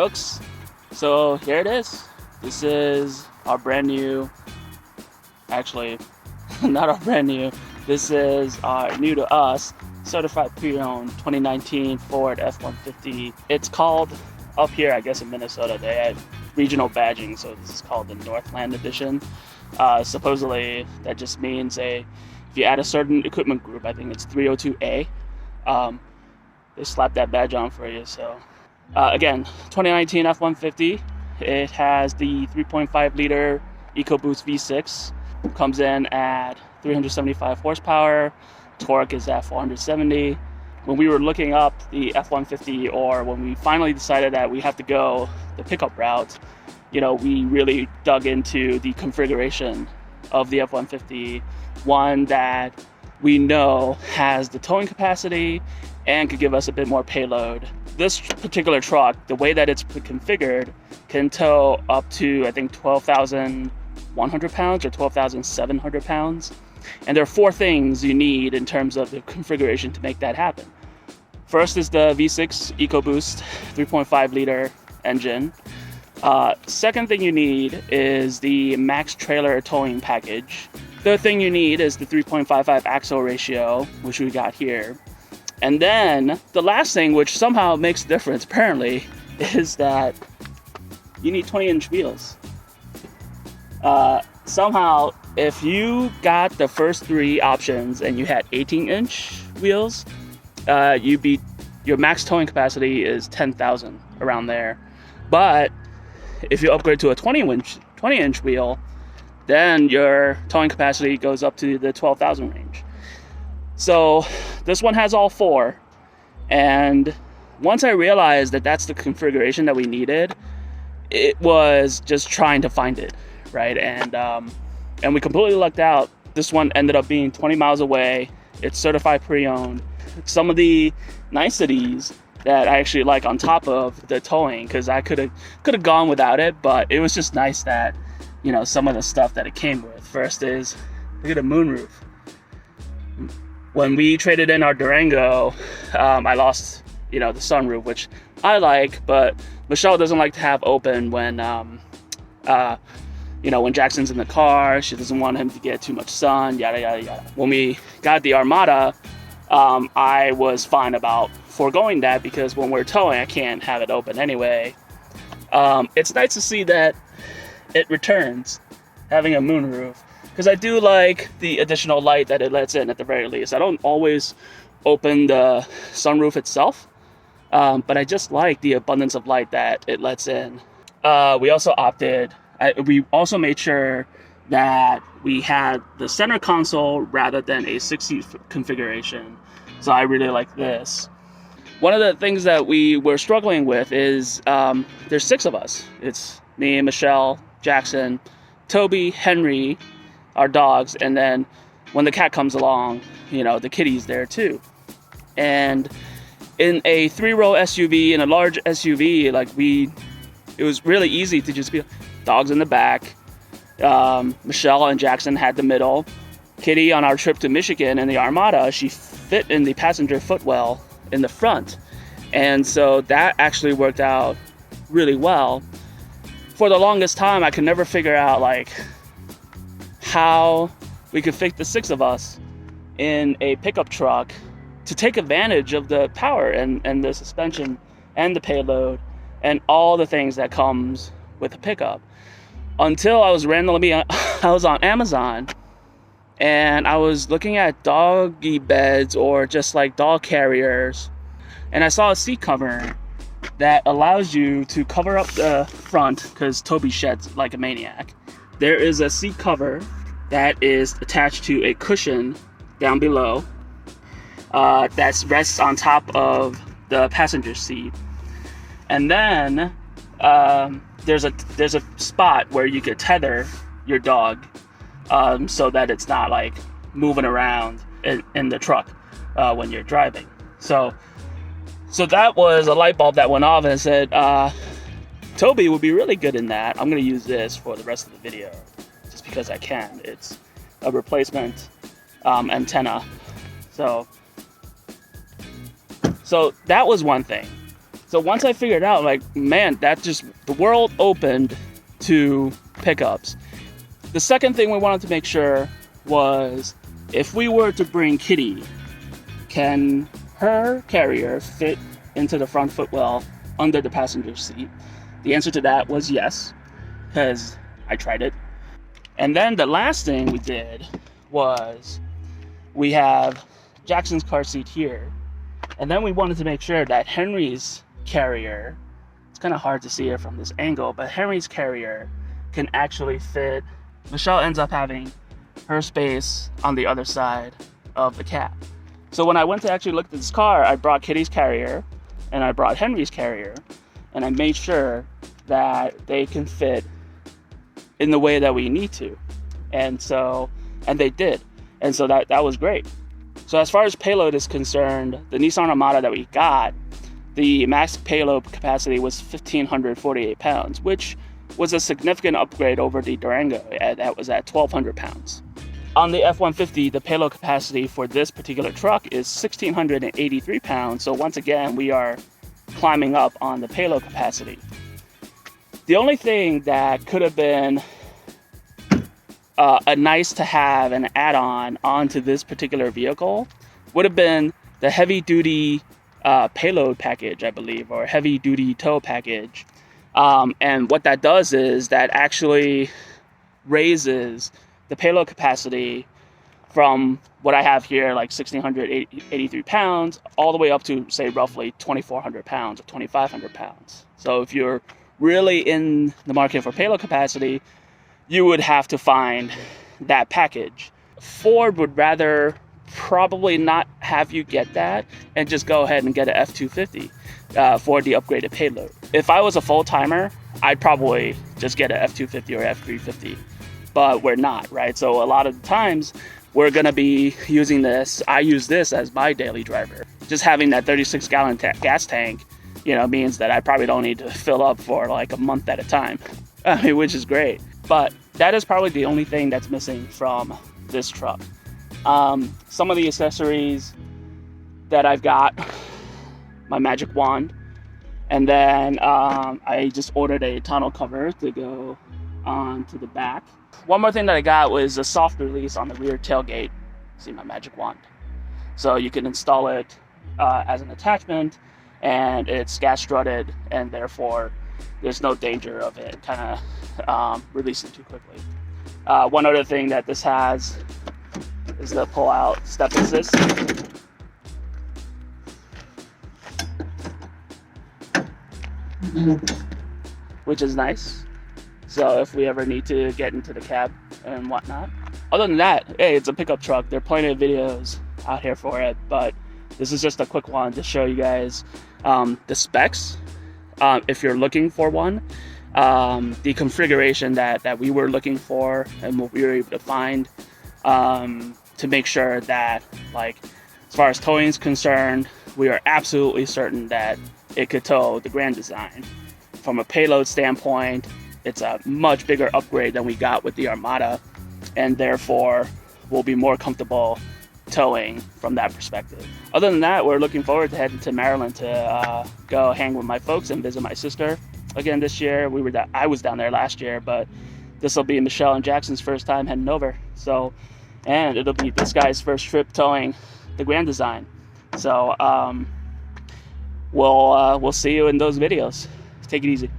folks, so here it is. This is our brand new, actually not our brand new, this is our new to us certified pre-owned 2019 Ford F-150. It's called, up here I guess in Minnesota, they had regional badging, so this is called the Northland edition. Supposedly that just means if you add a certain equipment group, I think it's 302A, they slap that badge on for you. So again, 2019 F-150. It has the 3.5 liter EcoBoost V6. Comes in at 375 horsepower. Torque is at 470. When we were looking up the F-150, or when we finally decided that we have to go the pickup route, you know, we really dug into the configuration of the F-150, one that we know has the towing capacity and could give us a bit more payload. This particular truck, the way that it's configured, can tow up to, I think, 12,100 pounds or 12,700 pounds. And there are 4 things you need in terms of the configuration to make that happen. First is the V6 EcoBoost 3.5 liter engine. Second thing you need is the max trailer towing package. Third thing you need is the 3.55 axle ratio, which we got here. And then the last thing, which somehow makes a difference apparently, is that you need 20-inch wheels. Somehow, if you got the first 3 options and you had 18-inch wheels, your max towing capacity is 10,000, around there. But if you upgrade to a 20-inch wheel, then your towing capacity goes up to the 12,000 range. So this one has all 4, and once I realized that that's the configuration that we needed, it was just trying to find it, right? And we completely lucked out. This one ended up being 20 miles away. It's certified pre-owned. Some of the niceties that I actually like on top of the towing, because I could have gone without it, but it was just nice that, you know, some of the stuff that it came with. First is, look at the moonroof. When we traded in our Durango, I lost, you know, the sunroof, which I like, but Michelle doesn't like to have open when, you know, when Jackson's in the car. She doesn't want him to get too much sun, yada, yada, yada. When we got the Armada, I was fine about foregoing that, because when we're towing, I can't have it open anyway. It's nice to see that it returns having a moonroof, because I do like the additional light that it lets in at the very least. I don't always open the sunroof itself, but I just like the abundance of light that it lets in. We also made sure that we had the center console rather than a 6-seat configuration. So I really like this. One of the things that we were struggling with is there's 6 of us. It's me, Michelle, Jackson, Toby, Henry, our dogs, and then when the cat comes along, you know, the kitty's there too. And in a 3-row SUV, in a large SUV, like it was really easy to just be dogs in the back. Michelle and Jackson had the middle. Kitty, on our trip to Michigan in the Armada, she fit in the passenger footwell in the front. And so that actually worked out really well. For the longest time, I could never figure out like how we could fit the 6 of us in a pickup truck to take advantage of the power and the suspension and the payload and all the things that comes with a pickup. Until I was on Amazon, and I was looking at doggy beds or just like dog carriers, and I saw a seat cover that allows you to cover up the front, because Toby sheds like a maniac. There is a seat cover that is attached to a cushion down below that rests on top of the passenger seat. And then there's a spot where you could tether your dog so that it's not like moving around in the truck when you're driving. So that was a light bulb that went off, and I said, Toby would be really good in that. I'm going to use this for the rest of the video just because I can. It's a replacement antenna. So that was one thing. So once I figured out, like, man, the world opened to pickups. The second thing we wanted to make sure was, if we were to bring Kitty, can her carrier fit into the front footwell under the passenger seat? The answer to that was yes, because I tried it. And then the last thing we did was, we have Jackson's car seat here, and then we wanted to make sure that Henry's carrier, it's kind of hard to see it from this angle, but Henry's carrier can actually fit. Michelle ends up having her space on the other side of the cab. So when I went to actually look at this car, I brought Kitty's carrier and I brought Henry's carrier, and I made sure that they can fit in the way that we need to. And they did. And so that was great. So as far as payload is concerned, the Nissan Armada that we got, the max payload capacity was 1,548 pounds, which was a significant upgrade over the Durango that was at 1,200 pounds. On the F-150, the payload capacity for this particular truck is 1,683 pounds. So once again, we are climbing up on the payload capacity. The only thing that could have been a nice to have and add-on onto this particular vehicle would have been the heavy-duty payload package, I believe, or heavy-duty tow package. And what that does is that actually raises the payload capacity from what I have here, like 1,683 pounds, all the way up to, say, roughly 2,400 pounds or 2,500 pounds. So if you're really in the market for payload capacity, you would have to find that package. Ford would rather probably not have you get that and just go ahead and get an F-250 for the upgraded payload. If I was a full-timer, I'd probably just get an F-250 or F-350, but we're not, right? So a lot of the times we're gonna be using this. I use this as my daily driver. Just having that 36-gallon gas tank, means that I probably don't need to fill up for like a month at a time, which is great. But that is probably the only thing that's missing from this truck. Some of the accessories that I've got, my magic wand, and then I just ordered a tonneau cover to go onto the back. One more thing that I got was a soft release on the rear tailgate. See my magic wand. So you can install it as an attachment, and it's gas strutted, and therefore there's no danger of it kind of releasing too quickly. One other thing that this has is the pull-out step assist. Which is nice. So if we ever need to get into the cab and whatnot. Other than that, hey, it's a pickup truck. There are plenty of videos out here for it, but this is just a quick one to show you guys the specs. If you're looking for one, the configuration that we were looking for and what we were able to find, to make sure that, like, as far as towing is concerned, we are absolutely certain that it could tow the Grand Design. From a payload standpoint, it's a much bigger upgrade than we got with the Armada, and therefore we'll be more comfortable towing from that perspective. Other than that, we're looking forward to heading to Maryland to go hang with my folks and visit my sister again this year. I was down there last year, but this will be Michelle and Jackson's first time heading over. So, and it'll be this guy's first trip towing the Grand Design. So we'll see you in those videos. Take it easy.